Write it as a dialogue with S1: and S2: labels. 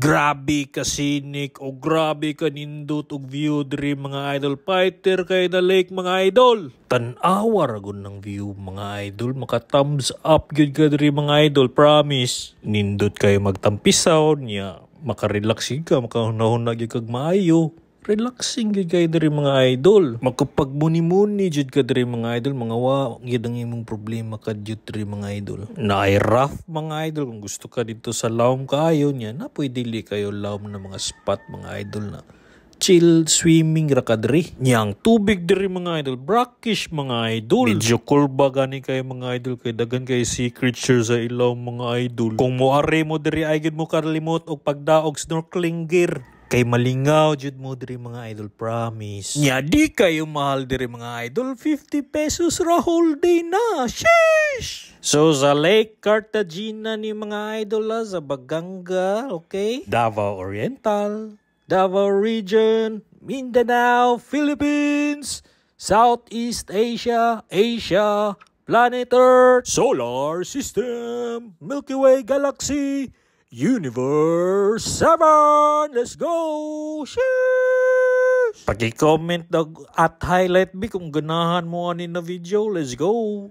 S1: Grabe ka sinik o grabe ka nindot og view diri mga idol. Fighter kay the lake mga idol. Tan-awa ragon ng view mga idol. Maka thumbs up gyud ka diri mga idol, promise. Nindot kay magtampisaw niya. Maka-relax ka, makahunahuna gyud kag maayo. Relaxing gyud kay diri mga idol. Makapagmuni-muni jud ka diri mga idol. Mga wa gyud ang imong problema ka jud diri mga idol. Naay rough mga idol. Kung gusto ka dito sa lawom kaayo niya, na pwede dili kayo lawom na mga spot mga idol na chill swimming ra ka diri. Nyang tubig diri mga idol, brackish mga idol. Medyo kurba gani kay mga idol, kay dagan kay sea creature sa ilaw mga idol. Kung moare mo diri ay gid mo kalimot og pagdaog snorkeling gear. Kay malingaw jud mo diri mga idol, promise. Nya di kayo mahal diri mga idol, 50 pesos ra whole day na. Sheesh! So sa Lake Cartagena ni mga idol sa Baganga, okay? Davao Oriental, Davao Region, Mindanao, Philippines, Southeast Asia, Asia, Planet Earth, Solar System, Milky Way Galaxy, Universe 7! Let's go! Sheesh! Paki-comment at highlight kung ganahan mo ani na video. Let's go!